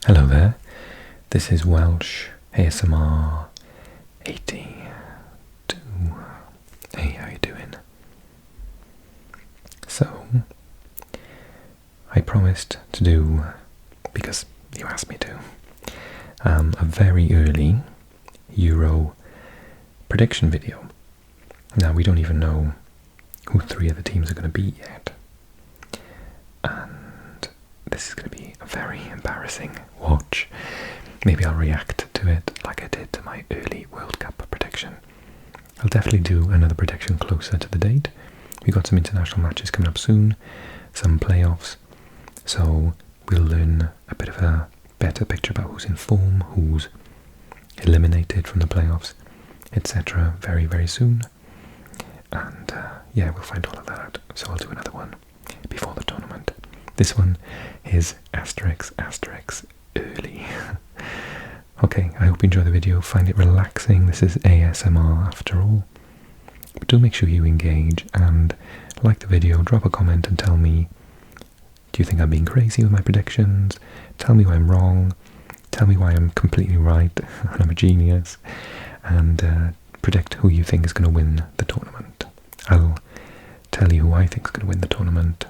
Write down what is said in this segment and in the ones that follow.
Hello there, this is Welsh ASMR 82. Hey, how you doing? So, I promised to do, because you asked me to, a very early Euro prediction video. Now, we don't even know who three of the teams are going to be yet. And this is going to be a very embarrassing watch. Maybe I'll react to it like I did to my early World Cup prediction. I'll definitely do another prediction closer to the date. We've got some international matches coming up soon, some playoffs, so we'll learn a bit of a better picture about who's in form, who's eliminated from the playoffs, etc. very, very soon. And yeah, we'll find all of that out. So I'll do another one before the tournament. This one is asterisk early. Okay, I hope you enjoy the video, find it relaxing. This is ASMR after all. But do make sure you engage and like the video, drop a comment and tell me, do you think I'm being crazy with my predictions? Tell me why I'm wrong, tell me why I'm completely right and I'm a genius, and predict who you think is going to win the tournament. I'll tell you who I think is going to win the tournament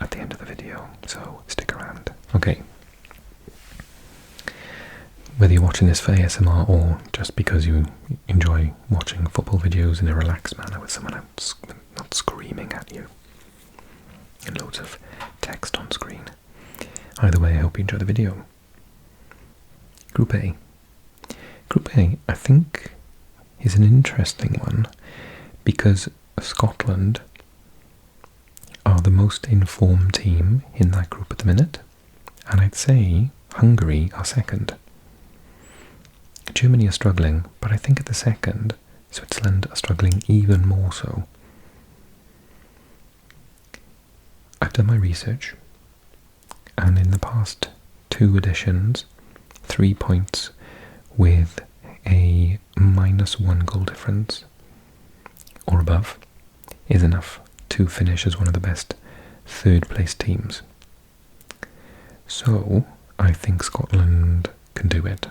at the end of the video, so stick around. Okay. Whether you're watching this for ASMR or just because you enjoy watching football videos in a relaxed manner with someone else not screaming at you and loads of text on screen. Either way, I hope you enjoy the video. Group A. Group A, I think, is an interesting one because Scotland are the most informed team in that group at the minute, and I'd say Hungary are second. Germany are struggling, but I think at the second, Switzerland are struggling even more so. I've done my research, and in the past 2 editions, 3 points with a -1 goal difference or above is enough to finish as one of the best third-place teams. So, I think Scotland can do it.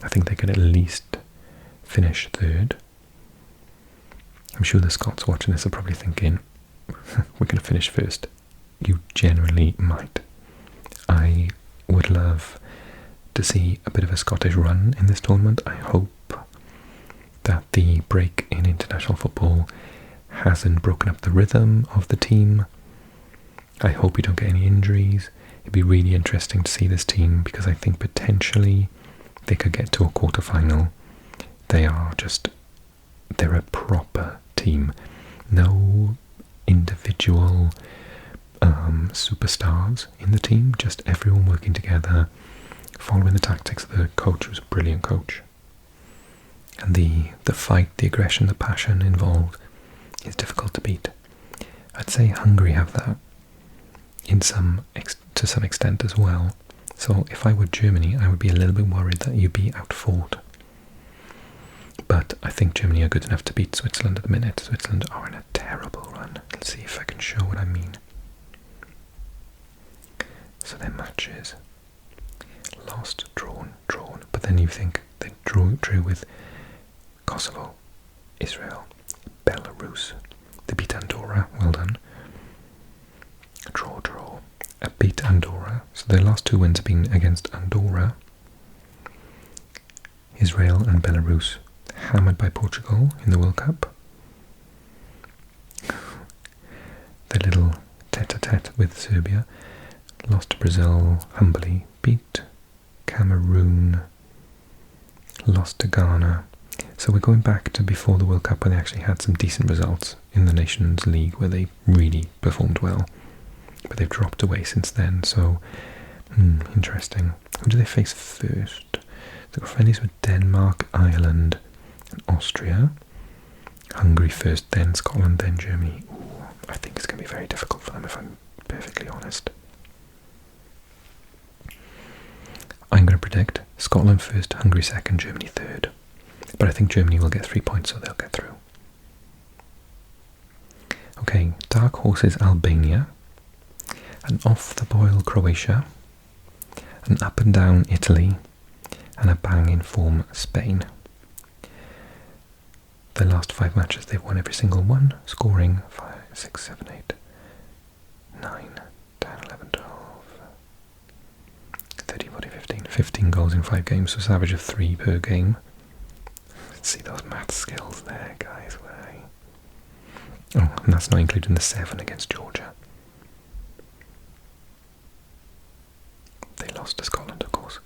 I think they could at least finish third. I'm sure the Scots watching this are probably thinking, we're going to finish first. You generally might. I would love to see a bit of a Scottish run in this tournament. I hope that the break in international football hasn't broken up the rhythm of the team. I hope we don't get any injuries. It'd be really interesting to see this team because I think potentially they could get to a quarter-final. They're a proper team. No individual superstars in the team, just everyone working together, following the tactics of the coach, who's a brilliant coach. And the fight, the aggression, the passion involved is difficult to beat. I'd say Hungary have that to some extent as well. So if I were Germany, I would be a little bit worried that you'd be outfought. But I think Germany are good enough to beat Switzerland at the minute. Switzerland are in a terrible run. Let's see if I can show what I mean. So their matches: lost, drawn. But then you think they drew with Kosovo, Israel, Belarus. They beat Andorra, well done. Draw. Beat Andorra. So their last 2 wins have been against Andorra. Israel and Belarus hammered by Portugal in the World Cup. Their little tete-a-tete with Serbia. Lost to Brazil humbly. Beat Cameroon. Lost to Ghana. So we're going back to before the World Cup, where they actually had some decent results in the Nations League, where they really performed well. But they've dropped away since then, so interesting. Who do they face first? They've got friendlies with Denmark, Ireland and Austria. Hungary first, then Scotland, then Germany. Ooh, I think it's going to be very difficult for them, if I'm perfectly honest. I'm going to predict Scotland first, Hungary second, Germany third. But I think Germany will get 3 points, so they'll get through. Okay, dark horse is Albania. And off the boil Croatia. an up-and-down Italy, and a bang-in-form Spain. The last 5 matches, they've won every single one, scoring 5, 6, 7, 8, 9, 10, 11, 12, 13, 14, 15. 15 goals in 5 games, so it's an average of 3 per game. Let's see those math skills there, guys. Oh, and that's not including the 7 against Georgia. They lost to Scotland, of course.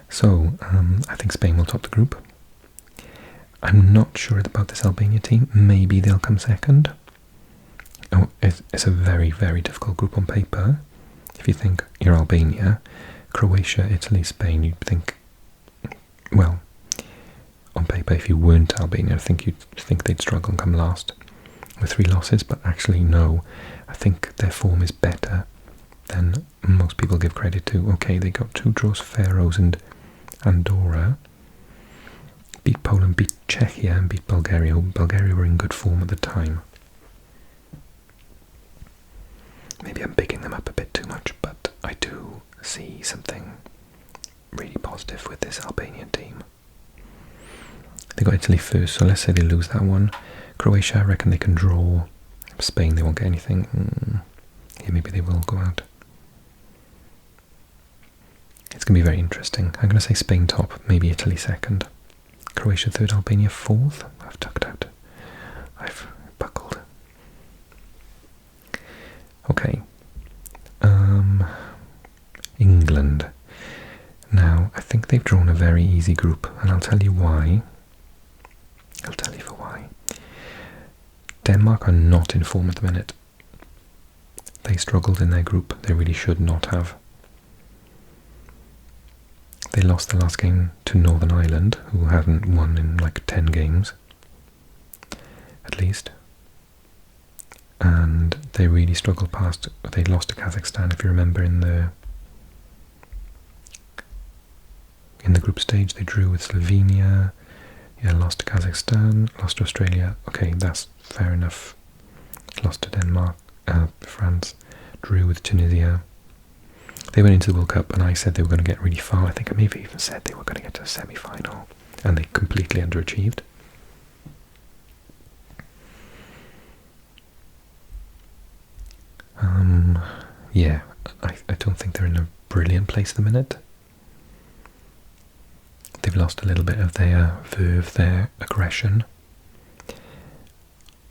So, I think Spain will top the group. I'm not sure about this Albania team. Maybe they'll come second. Oh, it's a very, very difficult group on paper. If you think you're Albania, Croatia, Italy, Spain, you'd think, well, on paper, if you weren't Albania, I think you'd think they'd struggle and come last with 3 losses, but actually no. I think their form is better than most people give credit to. Okay, they got 2 draws, Faroes and Andorra. Beat Poland, beat Czechia, and beat Bulgaria. Bulgaria were in good form at the time. Maybe I'm bigging them up a bit too much, but I do see something really positive with this Albanian team. They got Italy first, so let's say they lose that one. Croatia, I reckon they can draw. Spain, they won't get anything. Yeah, maybe they will go out. It's going to be very interesting. I'm going to say Spain top, maybe Italy second. Croatia third, Albania fourth. I've tucked out. I've buckled. Okay. England. Now, I think they've drawn a very easy group, and I'll tell you why. I'll tell you for why. Denmark are not in form at the minute. They struggled in their group. They really should not have. They lost the last game to Northern Ireland, who haven't won in like 10 games, at least. And they really struggled past. They lost to Kazakhstan, if you remember, in the group stage. They drew with Slovenia. Yeah, lost to Kazakhstan, lost to Australia. Okay, that's fair enough. Lost to Denmark, France, drew with Tunisia. They went into the World Cup and I said they were going to get really far. I think I maybe even said they were going to get to a semi-final, and they completely underachieved. Yeah, I don't think they're in a brilliant place at the minute. They've lost a little bit of their verve, their aggression.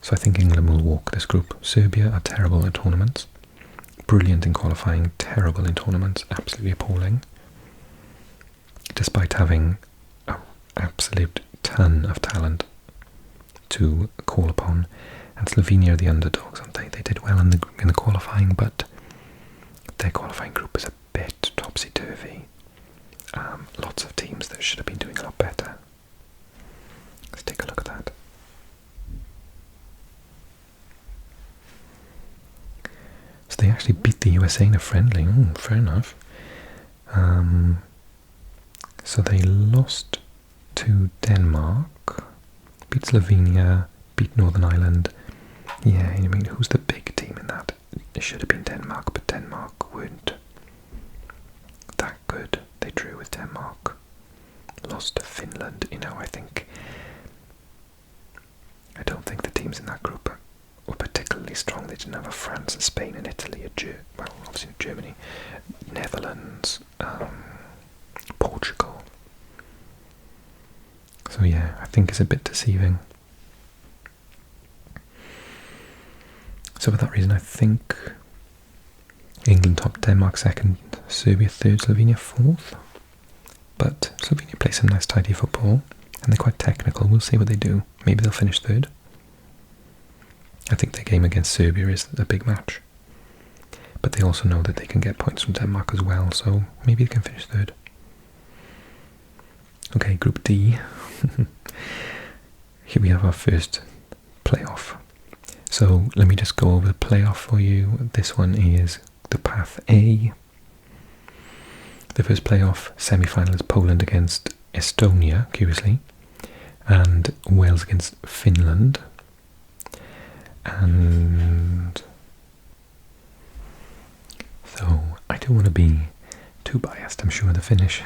So I think England will walk this group. Serbia are terrible at tournaments. Brilliant in qualifying, terrible in tournaments, absolutely appalling. Despite having an absolute ton of talent to call upon. And Slovenia are the underdogs, aren't they? They did well in the qualifying, but their qualifying group is a bit topsy-turvy. Lots of teams that should have been doing a lot better. Let's take a look at that. So they actually beat the USA in a friendly. Fair enough. So they lost to Denmark, beat Slovenia, beat Northern Ireland. Yeah, I mean, who's the big team in that? It should have been Denmark, but Denmark weren't that good. They drew with Denmark, lost to Finland. You know, I don't think the teams in that group were particularly strong. They didn't have a France, a Spain, and Italy, well, obviously Germany, Netherlands, Portugal. So yeah, I think it's a bit deceiving. So for that reason, I think England top, Denmark second, Serbia third, Slovenia fourth. But Slovenia play some nice tidy football, and they're quite technical. We'll see what they do. Maybe they'll finish third. I think their game against Serbia is a big match. But they also know that they can get points from Denmark as well, so maybe they can finish third. Okay, Group D. Here we have our first playoff. So let me just go over the playoff for you. This one is the Path A. The first playoff semi-final is Poland against Estonia, curiously, and Wales against Finland. And so I don't want to be too biased. I'm sure the Finnish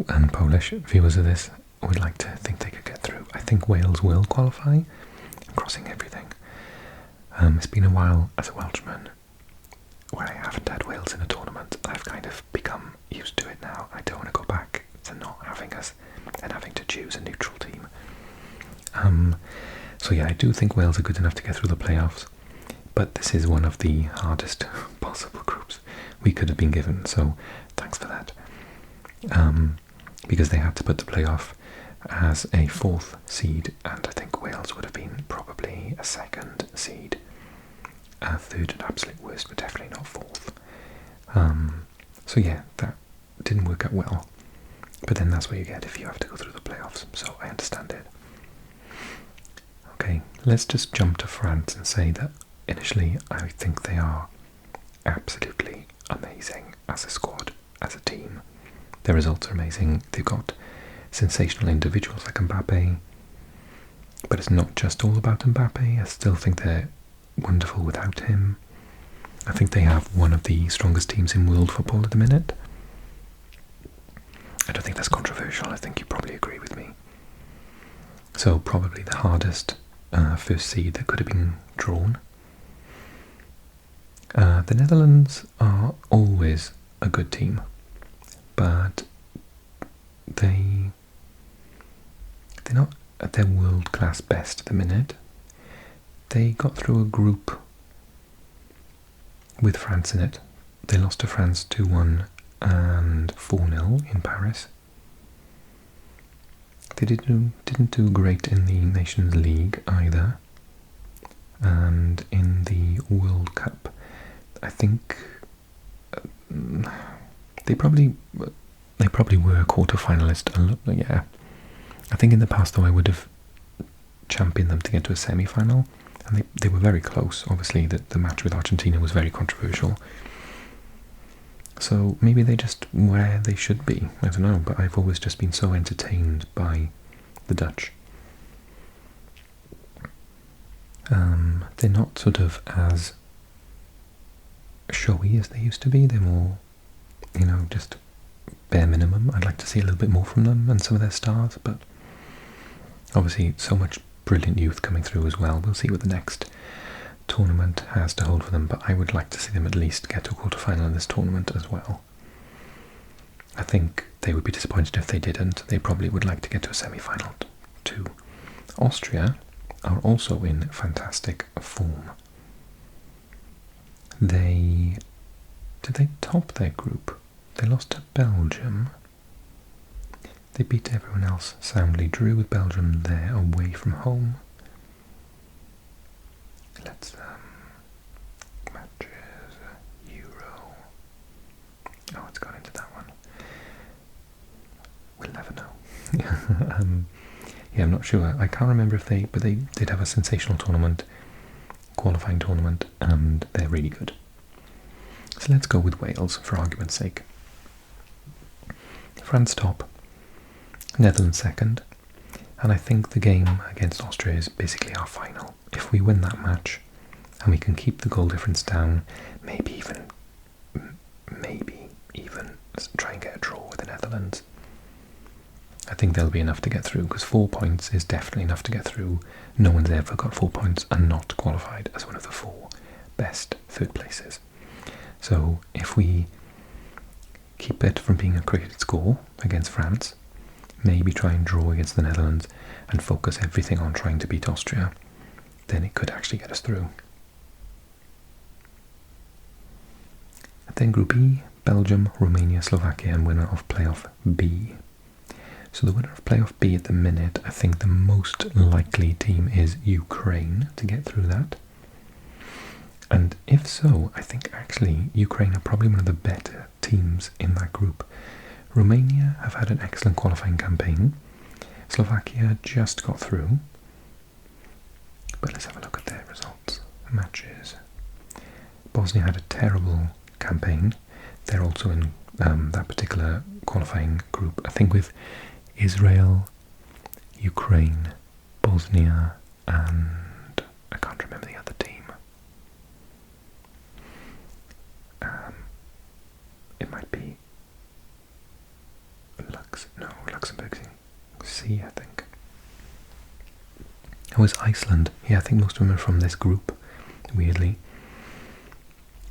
and Polish viewers of this would like to think they could get through. I think Wales will qualify. I'm crossing everything. It's been a while as a Welshman where I haven't had Wales in a tournament. I've kind of become used to it now. I don't want to go back to not having us and having to choose a neutral team. So yeah, I do think Wales are good enough to get through the playoffs, but this is one of the hardest possible groups we could have been given, so thanks for that. Because they had to put the playoff as a 4th seed, and I think Wales would have been probably a 2nd seed. 3rd at absolute worst, but definitely not 4th. So yeah, that didn't work out well. But then that's what you get if you have to go through the playoffs, so I understand it. Okay, let's just jump to France and say that initially I think they are absolutely amazing as a squad, as a team. Their results are amazing. They've got sensational individuals like Mbappe, but it's not just all about Mbappe. I still think they're wonderful without him. I think they have one of the strongest teams in world football at the minute. I don't think that's controversial. I think you probably agree with me. So probably the hardest first seed that could have been drawn. The Netherlands are always a good team, but they're not at their world-class best at the minute. They got through a group with France in it. They lost to France 2-1 and 4-0 in Paris. They didn't do great in the Nations League either, and in the World Cup, I think they probably were a quarter-finalist. Yeah, I think in the past though I would have championed them to get to a semi-final, and they were very close. Obviously, the match with Argentina was very controversial. So maybe they just where they should be. I don't know, but I've always just been so entertained by the Dutch. They're not sort of as showy as they used to be. They're more, just bare minimum. I'd like to see a little bit more from them and some of their stars, but obviously so much brilliant youth coming through as well. We'll see what the next tournament has to hold for them, but I would like to see them at least get to a quarter-final in this tournament as well. I think they would be disappointed if they didn't. They probably would like to get to a semi-final too. Austria are also in fantastic form. Did they top their group? They lost to Belgium. They beat everyone else soundly, drew with Belgium there away from home. Let's matches Euro. Oh, it's gone into that one. We'll never know. Yeah, I'm not sure. I can't remember if but they did have a sensational tournament, qualifying tournament, and they're really good. So let's go with Wales for argument's sake. France top, Netherlands second, and I think the game against Austria is basically our final. If we win that match and we can keep the goal difference down, maybe even try and get a draw with the Netherlands, I think there'll be enough to get through, because 4 points is definitely enough to get through. No one's ever got 4 points and not qualified as one of the 4 best third places. So if we keep it from being a cricketed score against France, maybe try and draw against the Netherlands and focus everything on trying to beat Austria, then it could actually get us through. And then Group E, Belgium, Romania, Slovakia, and winner of Playoff B. So the winner of Playoff B at the minute, I think the most likely team is Ukraine to get through that. And if so, I think actually Ukraine are probably one of the better teams in that group. Romania have had an excellent qualifying campaign. Slovakia just got through. But let's have a look at their results. Matches. Bosnia had a terrible campaign. They're also in that particular qualifying group, I think, with Israel, Ukraine, Bosnia, and I can't remember the other team. It might be Luxembourg C, I think. Oh, it's Iceland. Yeah, I think most of them are from this group, weirdly.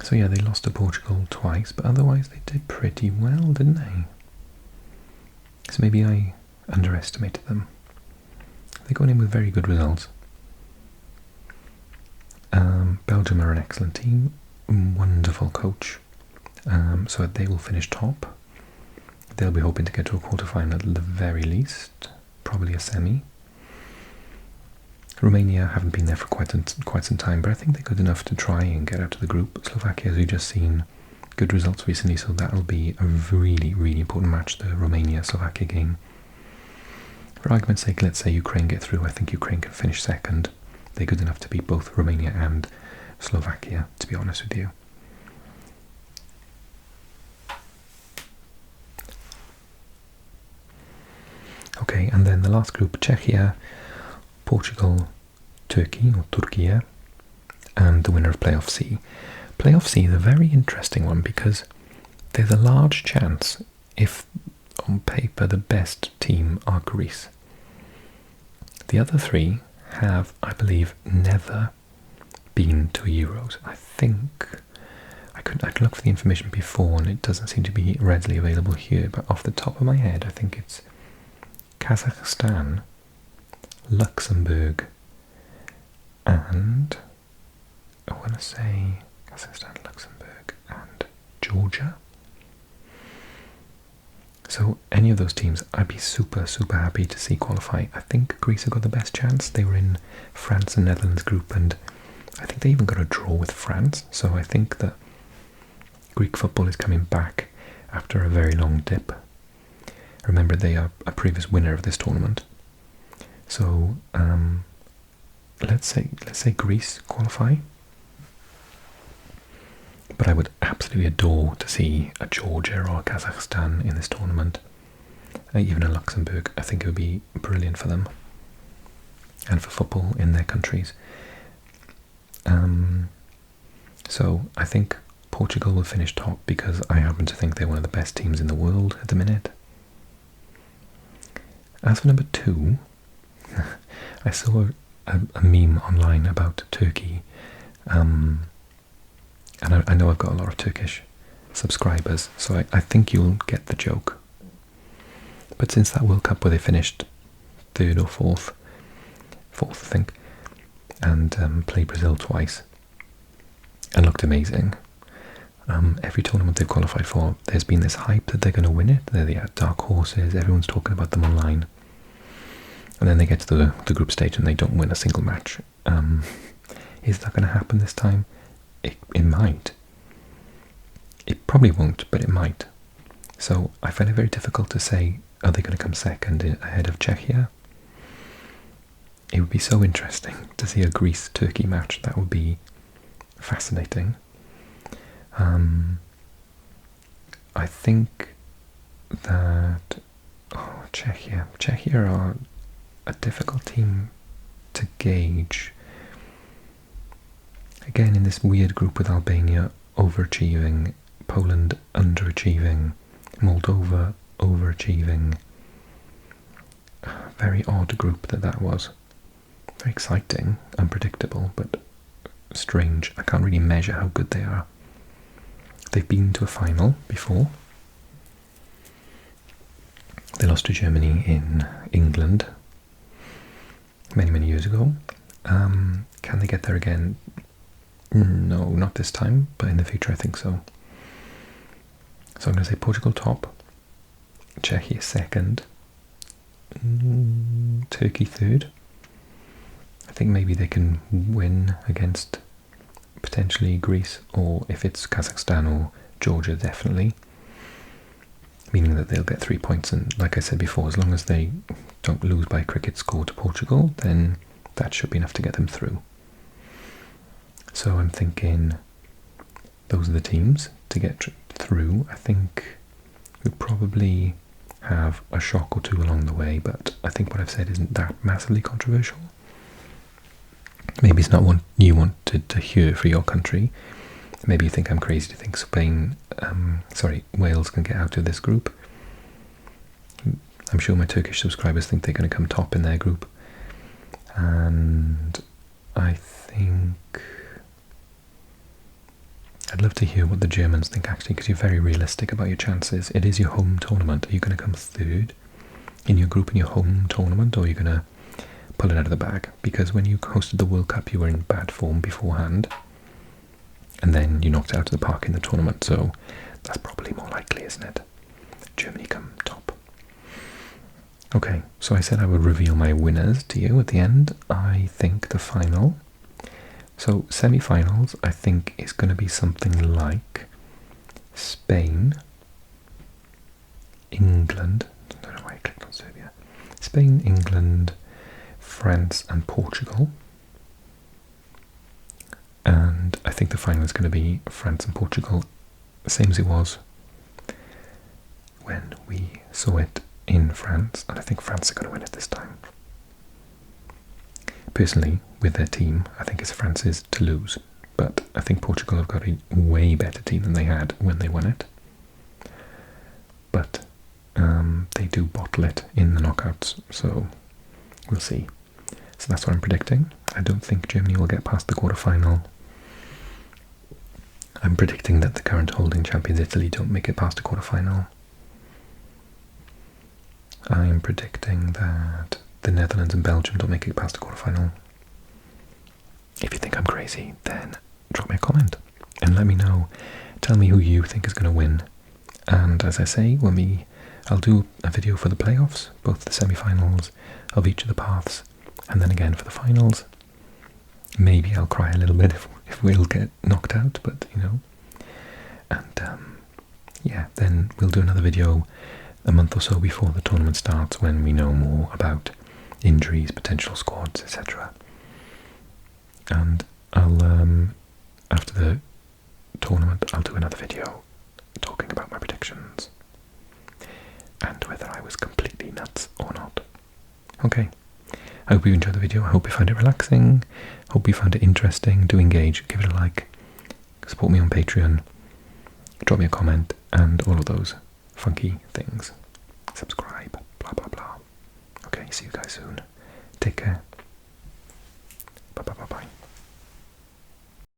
So yeah, they lost to Portugal twice, but otherwise they did pretty well, didn't they? So maybe I underestimated them. They're going in with very good results. Belgium are an excellent team, wonderful coach. So they will finish top. They'll be hoping to get to a quarter-final at the very least, probably a semi. Romania haven't been there for quite some time, but I think they're good enough to try and get out of the group. Slovakia, as we've just seen, good results recently, so that'll be a really, really important match, the Romania-Slovakia game. For argument's sake, let's say Ukraine get through. I think Ukraine can finish second. They're good enough to beat both Romania and Slovakia, to be honest with you. Okay, and then the last group, Czechia, Portugal, Turkey, or Turkey, and the winner of Playoff C. Playoff C is a very interesting one because there's a large chance, if on paper the best team are Greece. The other three have, I believe, never been to Euros. I think I could look for the information before, and it doesn't seem to be readily available here. But off the top of my head, I think it's Kazakhstan, Luxembourg, and I want to say Kazakhstan, Luxembourg, and Georgia. So any of those teams, I'd be super, super happy to see qualify. I think Greece have got the best chance. They were in France and Netherlands group, and I think they even got a draw with France. So I think that Greek football is coming back after a very long dip. Remember, they are a previous winner of this tournament. So let's say Greece qualify. But I would absolutely adore to see a Georgia or a Kazakhstan in this tournament. Even a Luxembourg. I think it would be brilliant for them. And for football in their countries. So I think Portugal will finish top because I happen to think they're one of the best teams in the world at the minute. As for number 2, I saw a meme online about Turkey. And I know I've got a lot of Turkish subscribers, so I think you'll get the joke. But since that World Cup where they finished 3rd or 4th I think, and played Brazil twice, and looked amazing. Every tournament they've qualified for, there's been this hype that they're going to win it. They're the dark horses, everyone's talking about them online. And then they get to the group stage and they don't win a single match. Is that going to happen this time? It might. It probably won't, but it might. So I find it very difficult to say, are they going to come second ahead of Czechia? It would be so interesting to see a Greece-Turkey match. That would be fascinating. I think that Czechia are a difficult team to gauge. Again, in this weird group with Albania overachieving, Poland underachieving, Moldova overachieving. Very odd group that was. Very exciting, unpredictable, but strange. I can't really measure how good they are. They've been to a final before. They lost to Germany in England many, many years ago. Can they get there again? No, not this time, but in the future I think so. So I'm going to say Portugal top, Czechia second, Turkey third. I think maybe they can win against potentially Greece, or if it's Kazakhstan or Georgia, definitely. Meaning that they'll get 3 points, and like I said before, as long as they don't lose by a cricket score to Portugal, then that should be enough to get them through. So I'm thinking those are the teams to get through. I think we'll probably have a shock or two along the way, but I think what I've said isn't that massively controversial. Maybe it's not one you wanted to hear for your country. Maybe you think I'm crazy to think Wales can get out of this group. I'm sure my Turkish subscribers think they're going to come top in their group. And I think I'd love to hear what the Germans think, actually, because you're very realistic about your chances. It is your home tournament. Are you going to come third in your group in your home tournament, or are you going to pull it out of the bag? Because when you hosted the World Cup, you were in bad form beforehand, and then you knocked it out of the park in the tournament, so that's probably more likely, isn't it? Germany come top. Okay, so I said I would reveal my winners to you at the end. I think the final, so semi-finals, I think is going to be something like Spain, England, I don't know why I clicked on Serbia, Spain, England, France and Portugal. And I think the final is going to be France and Portugal, same as it was when we saw it in France, and I think France are going to win it this time. Personally, with their team, I think it's France's to lose, but I think Portugal have got a way better team than they had when they won it. But they do bottle it in the knockouts, so we'll see. So that's what I'm predicting. I don't think Germany will get past the quarter-final. I'm predicting that the current holding champions Italy don't make it past the quarter-final. I am predicting that the Netherlands and Belgium don't make it past the quarter-final. If you think I'm crazy, then drop me a comment and let me know. Tell me who you think is going to win. And as I say, I'll do a video for the playoffs, both the semi-finals of each of the paths, and then again for the finals. Maybe I'll cry a little bit if we'll get knocked out, but you know. And yeah, then we'll do another video a month or so before the tournament starts, when we know more about injuries, potential squads, etc. And I'll after the tournament I'll do another video talking about my predictions and whether I was completely nuts or not. Okay, I hope you enjoyed the video. I hope you found it relaxing. Hope you found it interesting. Do engage, give it a like, support me on Patreon, drop me a comment, and all of those funky things. Subscribe, blah blah blah. Okay, see you guys soon. Take care. Bye bye bye bye.